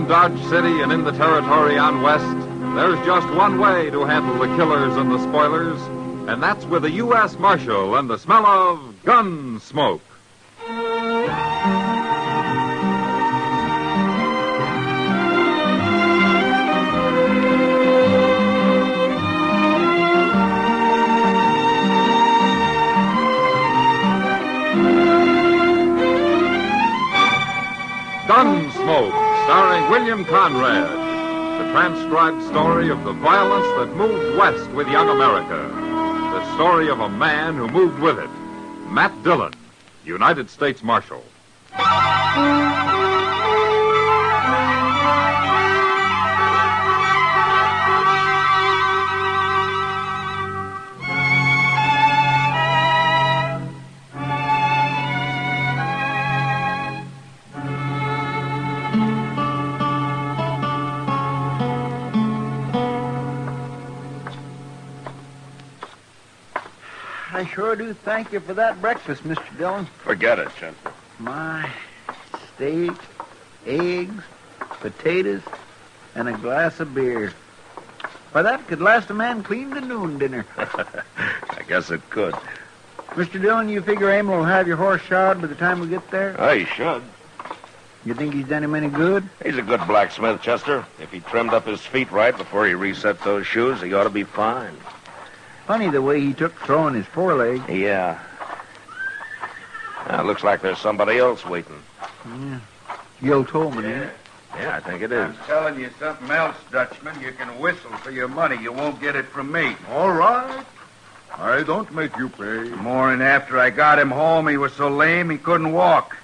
Dodge City and in the territory on west, there's just one way to handle the killers and the spoilers, and that's with a U.S. Marshal and the smell of Gunsmoke. Gunsmoke, starring William Conrad. The transcribed story of the violence that moved west with young America. The story of a man who moved with it. Matt Dillon, United States Marshal. I sure do thank you for that breakfast, Mr. Dillon. Forget it, Chester. My steak, eggs, potatoes, and a glass of beer. Why, that could last a man clean to noon dinner. I guess it could. Mr. Dillon, you figure Emil will have your horse shod by the time we get there? Oh, he should. You think he's done him any good? He's a good blacksmith, Chester. If he trimmed up his feet right before he reset those shoes, he ought to be fine. Funny the way he took throwing his foreleg. Yeah. Looks like there's somebody else waiting. Yeah. Gil Tolman, ain't it? Yeah, I think it is. I'm telling you something else, Dutchman. You can whistle for your money. You won't get it from me. All right. I don't make you pay. Morning after I got him home, he was so lame he couldn't walk.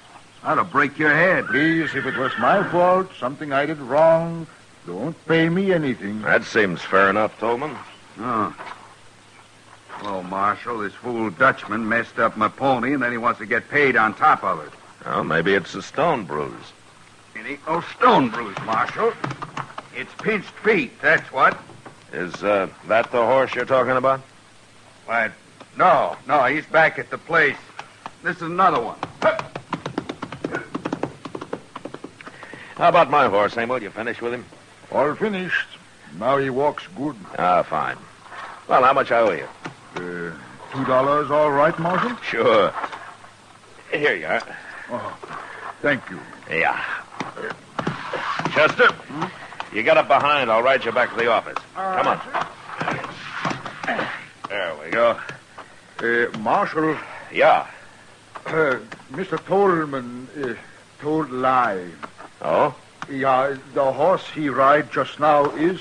I'd have break your head. Please, if it was my fault, something I did wrong, don't pay me anything. That seems fair enough, Tolman. Oh. Well, Marshal, this fool Dutchman messed up my pony, and then he wants to get paid on top of it. Well, maybe it's a stone bruise. It ain't no stone bruise, Marshal. It's pinched feet, that's what. Is that the horse you're talking about? Why, no, he's back at the place. This is another one. How about my horse, Emil? You finished with him? All finished. Now he walks good. Ah, fine. Well, how much I owe you? $2 all right, Marshal? Sure. Here you are. Oh, thank you. Yeah. Chester, you got up behind. I'll ride you back to the office. Come on. There we go. Marshal, Yeah. Mr. Tolman told lie. Oh? Yeah, the horse he ride just now is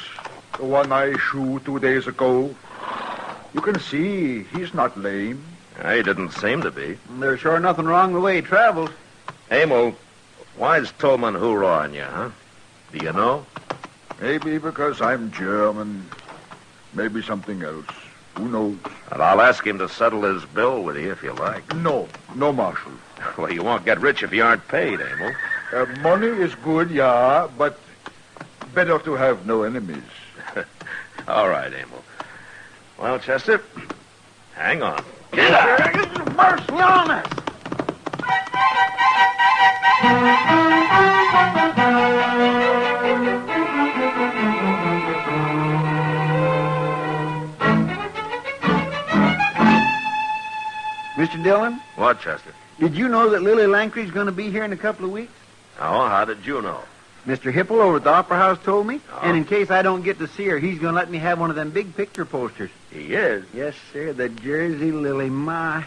the one I shoot 2 days ago. You can see he's not lame. He didn't seem to be. There's sure nothing wrong the way he travels. Emil, why's Tolman hoorahing you, huh? Do you know? Maybe because I'm German. Maybe something else. Who knows? And I'll ask him to settle his bill with you if you like. No, Marshal. Well, you won't get rich if you aren't paid, Emil. Money is good, yeah, but better to have no enemies. All right, Emil. Well, Chester, hang on. Mercy on us! Mr. Dillon? What, Chester? Did you know that Lily Lancry's going to be here in a couple of weeks? Oh, how did you know? Mr. Hipple over at the Opera House told me. Oh. And in case I don't get to see her, he's going to let me have one of them big picture posters. He is? Yes, sir, the Jersey Lily. My,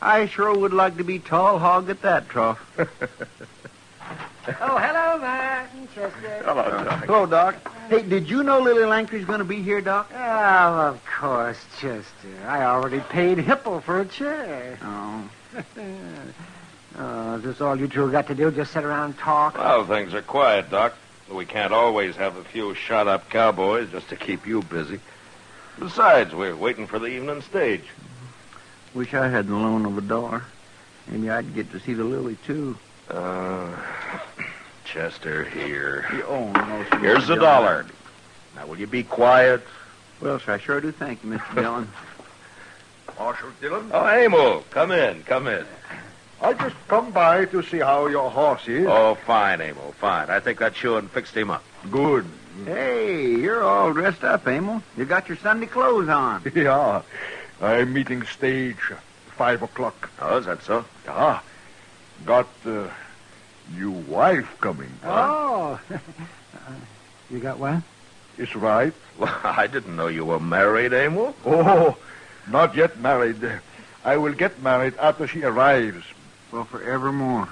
I sure would like to be tall hog at that trough. Oh, hello, Martin Chester. Hello, Doc. Hello, Doc. Hey, did you know Lily Lancry's going to be here, Doc? Oh, of course, Chester. I already paid Hipple for a chair. Oh. Oh, is this all you two got to do? Just sit around and talk? Well, things are quiet, Doc. We can't always have a few shot-up cowboys just to keep you busy. Besides, we're waiting for the evening stage. Wish I had the loan of a dollar. Maybe I'd get to see the Lily, too. Chester, here. Oh, no, sir. Here's $1. Now, will you be quiet? Well, sir, I sure do thank you, Mr. Dillon. Marshal Dillon? Oh, Emil, come in. I just come by to see how your horse is. Oh, fine, Emil, fine. I think that shoeing fixed him up. Good. Hey, you're all dressed up, Emil. You got your Sunday clothes on. Yeah. I'm meeting stage 5 o'clock. Oh, is that so? Yeah. Got new wife coming. Oh. You got one? Is right? Well, I didn't know you were married, Emil. Oh, not yet married. I will get married after she arrives. Well, forevermore.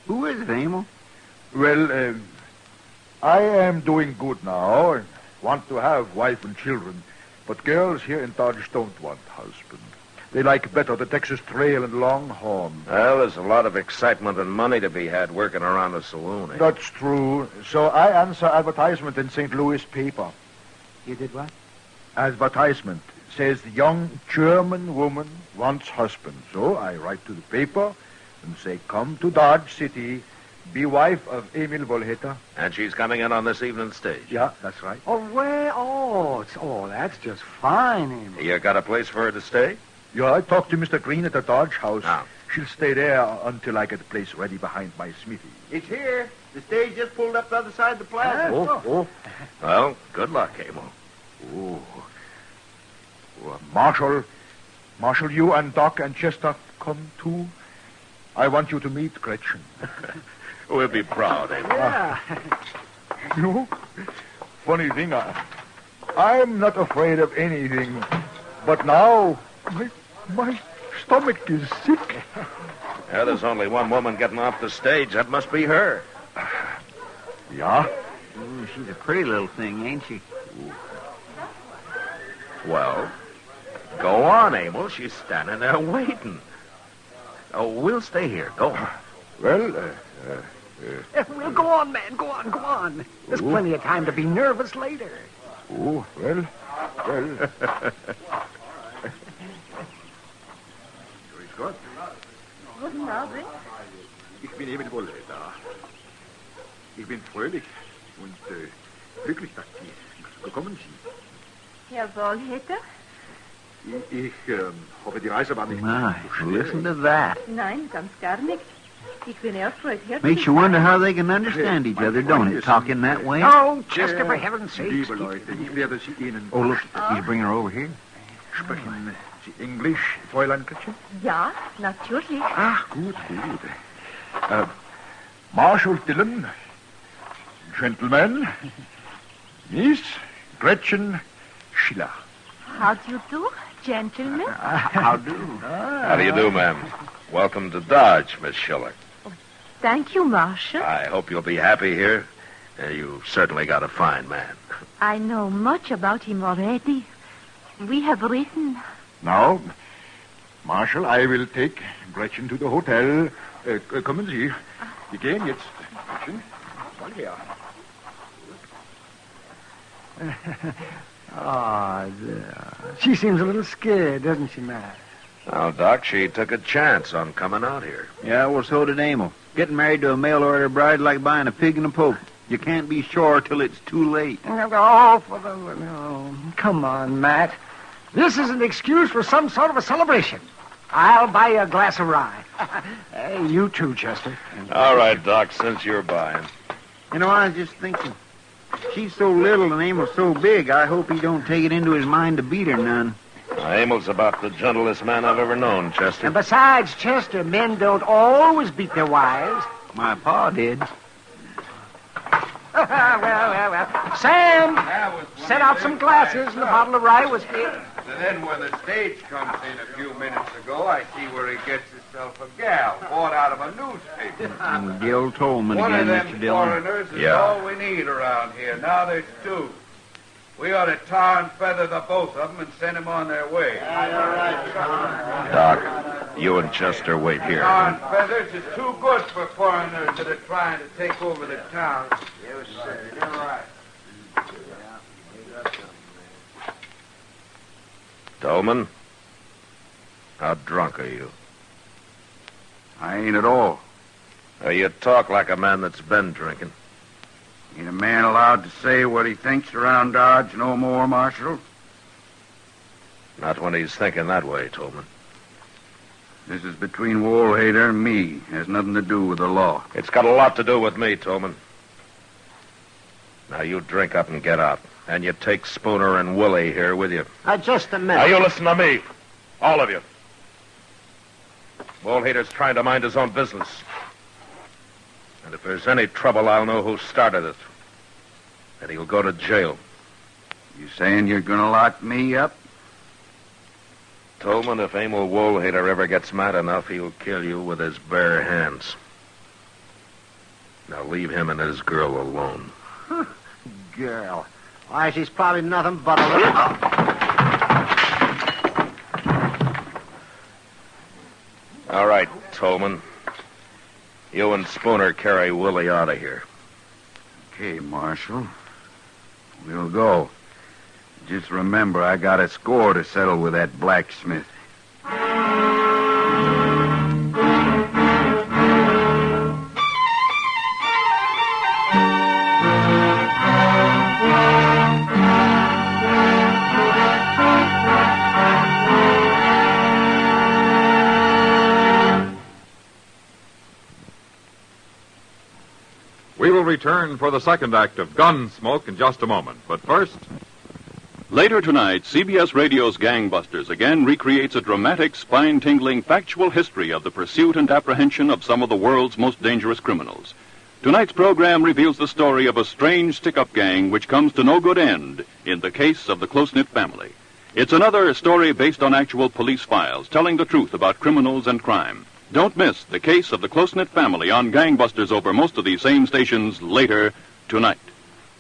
Who is it, Emil? Well, I am doing good now and want to have wife and children. But girls here in Dodge don't want husband. They like better the Texas Trail and Longhorn. Well, there's a lot of excitement and money to be had working around a saloon, eh? That's true. So I answer advertisement in St. Louis paper. You did what? Advertisement says the young German woman wants husband. So I write to the paper and say, come to Dodge City, be wife of Emil Volheta. And she's coming in on this evening's stage. Yeah, that's right. Oh, well, that's just fine, Emil. You got a place for her to stay? Yeah, I talked to Mr. Green at the Dodge house. Ah. She'll stay there until I get a place ready behind my smithy. It's here. The stage just pulled up the other side of the plaza. Oh. Well, good luck, Emil. Oh. Marshal, you and Doc and Chester come too. I want you to meet Gretchen. We'll be proud, Emil. Yeah. You know, funny thing, I'm not afraid of anything. But now, my stomach is sick. Yeah, there's only one woman getting off the stage. That must be her. Yeah? She's a pretty little thing, ain't she? Well, go on, Emil. She's standing there waiting. Oh, we'll stay here. Go on. Well, Well, go on, man. Go on. There's plenty of time to be nervous later. well. Grüß Gott. Guten Abend. Ich bin Emil Volheta. Ich bin fröhlich und glücklich, dass Sie gekommen sind. Herr Volheta? Ich hoffe, die Reise war nicht My, so schwer. listen to that. Nein, ganz gar nichts. Ich bin erfreut, herzlich. Makes you wonder how they can understand each other, don't it? Talking that way. Oh, Chester, for heaven's sake. Liebe Leute, ich werde Sie Ihnen Oh, look, he's bringing her over here. sprechen Sie Englisch, Fräulein Gretchen? Ja, natürlich. Ach, gut. Marshal Dillon, Gentlemen, Miss Gretchen Schiller. How do you do, gentlemen? How do? How do you do, ma'am? Welcome to Dodge, Miss Schiller. Thank you, Marshal. I hope you'll be happy here. You've certainly got a fine man. I know much about him already. We have written. Now, Marshal, I will take Gretchen to the hotel. Kommen Sie. Wir gehen jetzt. Gretchen, mal her. She seems a little scared, doesn't she, Matt? Now, Doc, she took a chance on coming out here. Yeah, well, so did Emil. Getting married to a mail-order bride like buying a pig in a poke. You can't be sure till it's too late. Oh, come on, Matt. This is an excuse for some sort of a celebration. I'll buy you a glass of rye. Hey, you too, Chester. All right, Doc, since you're buying. You know, I was just thinking, she's so little and Emil's so big, I hope he don't take it into his mind to beat her none. Emil's about the gentlest man I've ever known, Chester. And besides, Chester, men don't always beat their wives. My pa did. Well. Sam, set out some glasses and a bottle of rye whiskey. And then when the stage comes in a few minutes ago, I see where he gets himself a gal bought out of a newspaper. Gil Tolman One again, of Mr. them Dillon. foreigners is Yeah. all we need around here. Now there's two. We ought to tar and feather the both of them and send them on their way. Doc, you and Chester wait here. Tar and feathers is too good for foreigners that are trying to take over the town. Yes, sir. You're right. Tolman, how drunk are you? I ain't at all. You talk like a man that's been drinking. Ain't a man allowed to say what he thinks around Dodge no more, Marshal? Not when he's thinking that way, Tolman. This is between Woolhater and me. Has nothing to do with the law. It's got a lot to do with me, Tolman. Now, you drink up and get out. And you take Spooner and Willie here with you. Just a minute. Now, you listen to me. All of you. Woolhater's trying to mind his own business. And if there's any trouble, I'll know who started it. And he'll go to jail. You saying you're going to lock me up? Tolman, if Emil Woolhater ever gets mad enough, he'll kill you with his bare hands. Now leave him and his girl alone. Girl. Why, she's probably nothing but a little... All right, Tolman. You and Spooner carry Willie out of here. Okay, Marshal. We'll go. Just remember, I got a score to settle with that blacksmith. We will return for the second act of Gunsmoke in just a moment. But first... Later tonight, CBS Radio's Gangbusters again recreates a dramatic, spine-tingling, factual history of the pursuit and apprehension of some of the world's most dangerous criminals. Tonight's program reveals the story of a strange stick-up gang which comes to no good end in the case of the close-knit family. It's another story based on actual police files, telling the truth about criminals and crime. Don't miss the case of the close-knit family on Gangbusters over most of these same stations later tonight.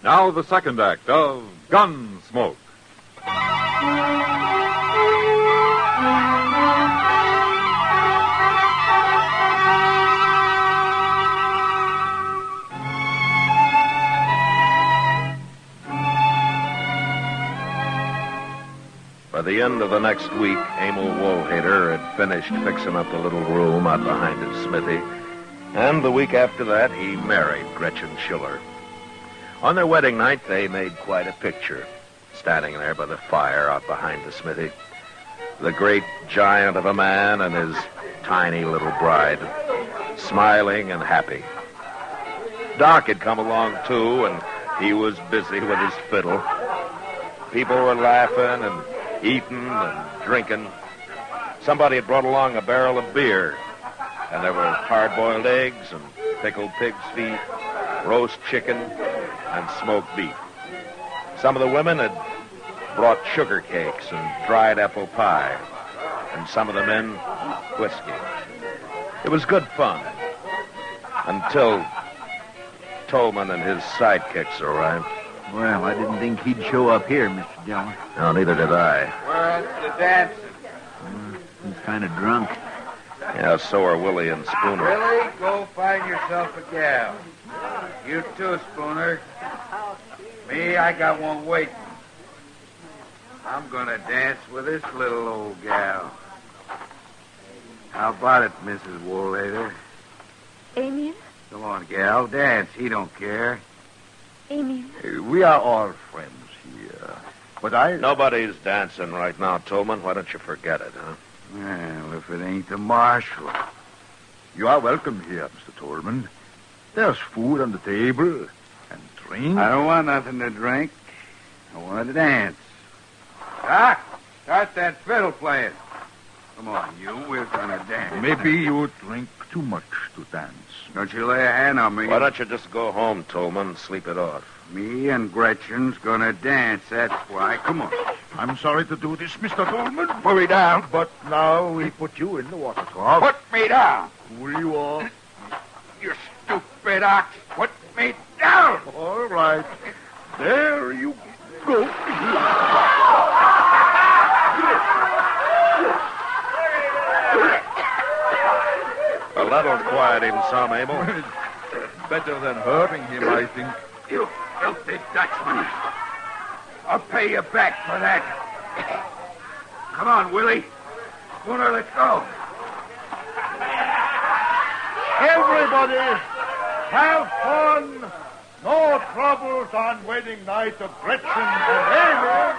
Now the second act of Gunsmoke. By the end of the next week, Emil Woolhater had finished fixing up the little room out behind his smithy. And the week after that, he married Gretchen Schiller. On their wedding night, they made quite a picture, standing there by the fire out behind the smithy. The great giant of a man and his tiny little bride, smiling and happy. Doc had come along, too, and he was busy with his fiddle. People were laughing and eating and drinking. Somebody had brought along a barrel of beer, and there were hard-boiled eggs and pickled pig's feet, roast chicken, and smoked beef. Some of the women had brought sugar cakes and dried apple pie, and some of the men, whiskey. It was good fun, until Tolman and his sidekicks arrived. Well, I didn't think he'd show up here, Mr. Dillon. No, neither did I. Where's the dancing? He's kind of drunk. Yeah, so are Willie and Spooner. Willie, go find yourself a gal. You too, Spooner. Me, I got one waiting. I'm gonna dance with this little old gal. How about it, Mrs. Woolhater? Emil? Come on, gal, dance. He don't care. Emil? We are all friends here. But Nobody's dancing right now, Tolman. Why don't you forget it, huh? Well, if it ain't the marshal. You are welcome here, Mr. Tolman. There's food on the table and drink. I don't want nothing to drink. I want to dance. Doc, start that fiddle playing. Come on, you. We're gonna dance. Maybe you drink too much to dance. Don't you lay a hand on me. Why don't you just go home, Tolman, and sleep it off? Me and Gretchen's gonna dance, that's why. Come on. I'm sorry to do this, Mr. Tolman. Put me down. But now we put you in the water trough. Put me down. Cool you off. You stupid ox. Put me down. All right. There you go. Well, that'll quiet him some, Abel. Better than hurting him, I think. You filthy Dutchman. I'll pay you back for that. Come on, Willie. Spooner, let's go. Everybody, have fun. No troubles on wedding night of Gretchen and Amy.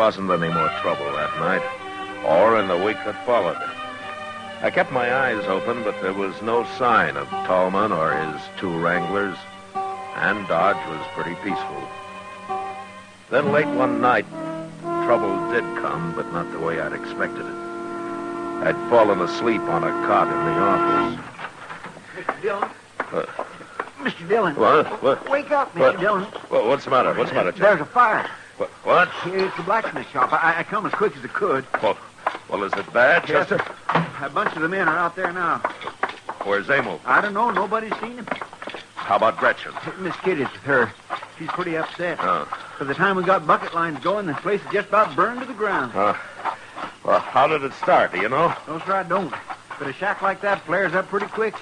wasn't any more trouble that night, or in the week that followed. I kept my eyes open, but there was no sign of Tallman or his 2 wranglers, and Dodge was pretty peaceful. Then late one night, trouble did come, but not the way I'd expected it. I'd fallen asleep on a cot in the office. Mr. Dillon. Mr. Dillon. What? Wake up, Mr. What? Dillon. What's the matter? What's the matter, Chester? There's a fire. What? It's the blacksmith shop. I come as quick as I could. Well, is it bad, Chester? A bunch of the men are out there now. Where's Emil? I don't know. Nobody's seen him. How about Gretchen? Miss Kitty's with her. She's pretty upset. Oh. By the time we got bucket lines going, this place is just about burned to the ground. Well, how did it start, do you know? No, sir, I don't. But a shack like that flares up pretty quick.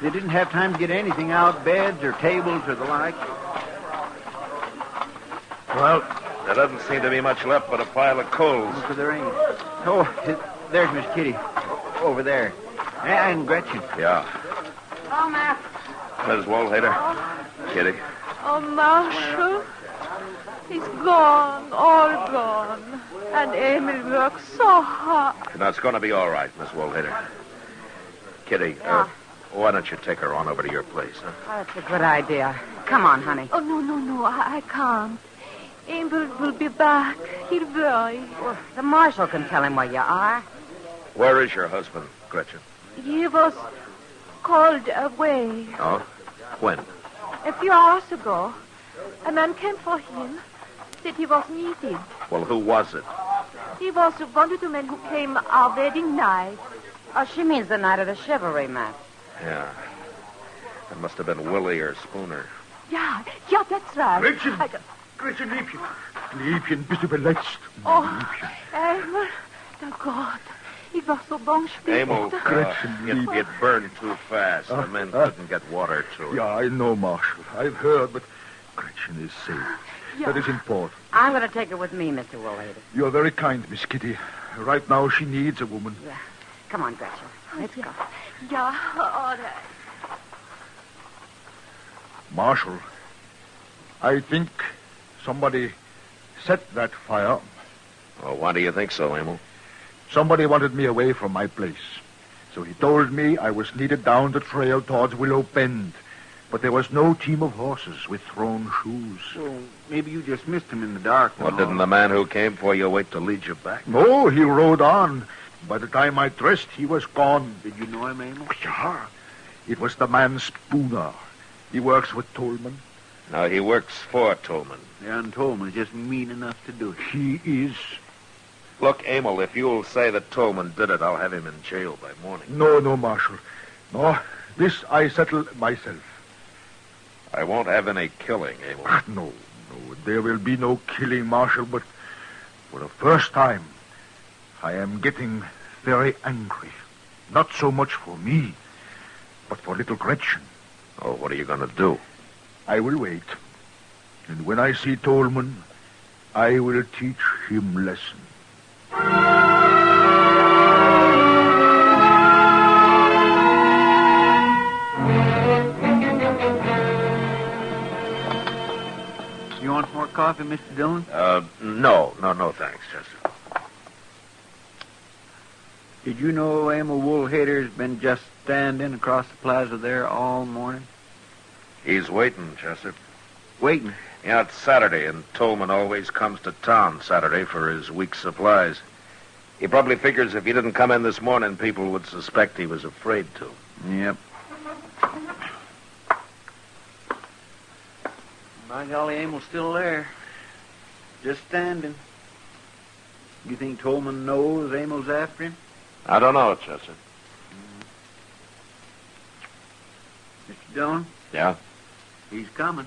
They didn't have time to get anything out, beds or tables or the like. Well, there doesn't seem to be much left but a pile of coals. So there ain't. Oh, there's Miss Kitty. Over there. And Gretchen. Yeah. Oh, Matt. Ms. Woolhader. Kitty. Oh, Marshal. He's gone, all gone. And Emil works so hard. Now, it's going to be all right, Miss Woolhader. Kitty, why don't you take her on over to your place, huh? Oh, that's a good idea. Come on, honey. Oh, no, I can't. Emil will be back. He'll worry. Well, the marshal can tell him where you are. Where is your husband, Gretchen? He was called away. Oh? When? A few hours ago. A man came for him. Said he was needed. Well, who was it? He was one of the men who came our wedding night. Oh, she means the night of the chivalry, Matt. Yeah. It must have been Willie or Spooner. Yeah, that's right. Gretchen! Gretchen, Liebchen. Liebchen, bist du verletzt? Oh, Emil, der Gott. Ich war so bangstift. Emil, it burned too fast. The men couldn't get water to it. Yeah, I know, Marshal. I've heard, but Gretchen is safe. Yeah. That is important. I'm going to take her with me, Mr. Woolhader. You're very kind, Miss Kitty. Right now, she needs a woman. Yeah. Come on, Gretchen. Let's go. Yeah, all right. Marshal, I think somebody set that fire. Well, why do you think so, Emil? Somebody wanted me away from my place. So he told me I was needed down the trail towards Willow Bend. But there was no team of horses with thrown shoes. Well, maybe you just missed him in the dark. Well, didn't the man who came for you wait to lead you back? No, he rode on. By the time I dressed, he was gone. Did you know him, Emil? Yeah. It was the man Spooner. He works with Tolman. No, he works for Tolman. Yeah, and Tolman's just mean enough to do it. He is. Look, Emil, if you'll say that Tolman did it, I'll have him in jail by morning. No, Marshal. No, this I settle myself. I won't have any killing, Emil. No. There will be no killing, Marshal, but for the first time, I am getting very angry. Not so much for me, but for little Gretchen. Oh, what are you going to do? I will wait. And when I see Tolman, I will teach him lesson. You want some more coffee, Mr. Dillon? No, thanks, Chester. Did you know Emil Woolhader's been just standing across the plaza there all morning? He's waiting, Chester. Waiting? Yeah, it's Saturday, and Tolman always comes to town Saturday for his week's supplies. He probably figures if he didn't come in this morning, people would suspect he was afraid to. Yep. By golly, Emil's still there. Just standing. You think Tolman knows Emil's after him? I don't know, Chester. Mr. Dillon? Yeah? He's coming.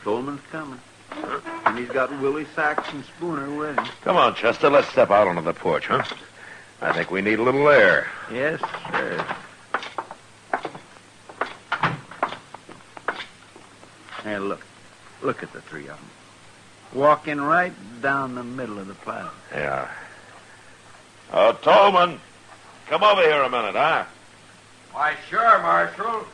Tolman's coming. And he's got Willie Sachs and Spooner with him. Come on, Chester, let's step out onto the porch, huh? I think we need a little air. Yes, sir. Hey, look. Look at the three of them. Walking right down the middle of the plaza. Yeah. Oh, Tolman, come over here a minute, huh? Why, sure, Marshal.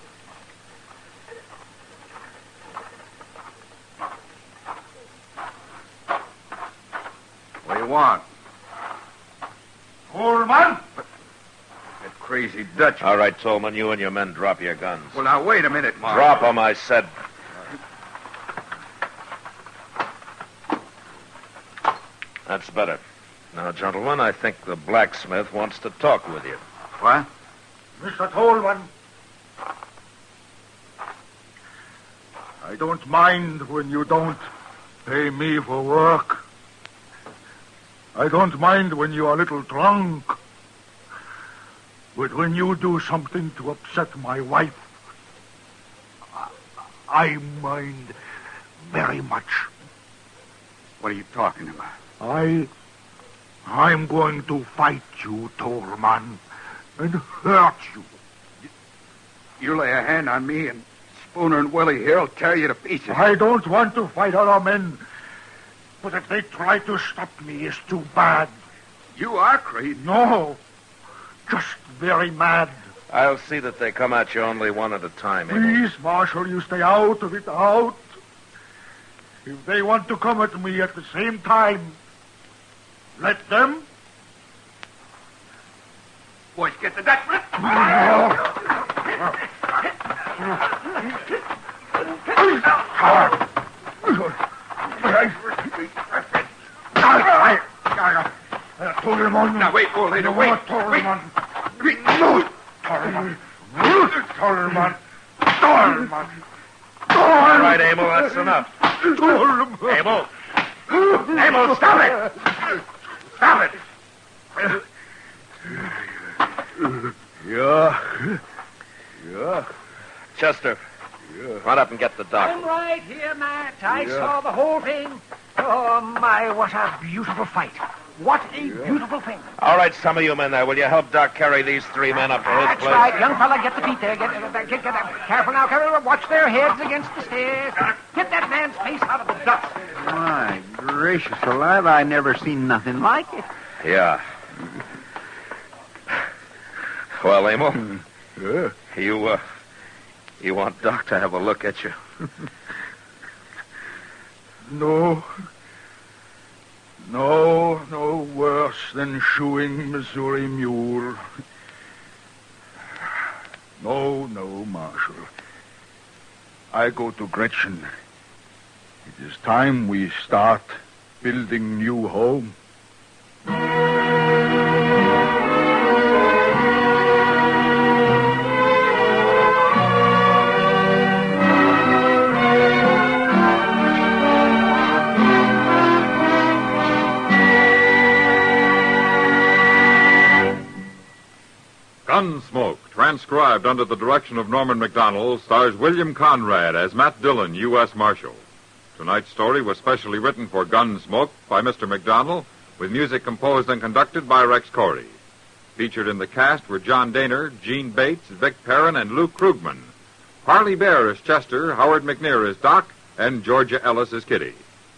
you want? Coleman! That crazy Dutch. All right, Tolman, you and your men drop your guns. Well, now, wait a minute, Mark. Drop them, I said. That's better. Now, gentlemen, I think the blacksmith wants to talk with you. What? Mr. Coleman. I don't mind when you don't pay me for work. I don't mind when you are a little drunk. But when you do something to upset my wife, I mind very much. What are you talking about? I'm going to fight you, Tolman, and hurt you. You lay a hand on me and Spooner and Willie here will tear you to pieces. I don't want to fight other men, but if they try to stop me, it's too bad. You are crazy. No, just very mad. I'll see that they come at you only one at a time, Abel. Please, Marshal, you stay out of it, out. If they want to come at me at the same time, let them. Boys, get the Dutchman. Tolman. Now, wait, old lady, wait. Tolman. Wait. Tolman. Tolman. Tolman. All right, Abel, that's enough. Tolman. Abel! Abel, stop it! Stop it! Yeah. Chester, run up and get the I'm doctor. right here, Matt. I saw the whole thing. Oh, my, what a beautiful fight. What a beautiful thing. All right, some of you men there, will you help Doc carry these three men up to his That's place? right. Young fella, get the feet there. Get careful now, careful. Watch their heads against the stairs. Get that man's face out of the dust. My gracious alive, I never seen nothing like it. Yeah. Well, Emil, you want Doc to have a look at you? No worse than shoeing Missouri mule. No, Marshal. I go to Gretchen. It is time we start building new home. Gunsmoke, transcribed under the direction of Norman MacDonald, stars William Conrad as Matt Dillon, U.S. Marshal. Tonight's story was specially written for Gunsmoke by Mr. MacDonald, with music composed and conducted by Rex Corey. Featured in the cast were John Daner, Gene Bates, Vic Perrin, and Luke Krugman. Parley Bear as Chester, Howard McNear as Doc, and Georgia Ellis as Kitty.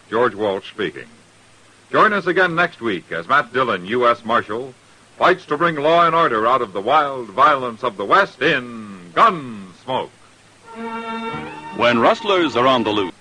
George Walsh speaking. Join us again next week as Matt Dillon, U.S. Marshal, fights to bring law and order out of the wild violence of the West in Gunsmoke. When rustlers are on the loose,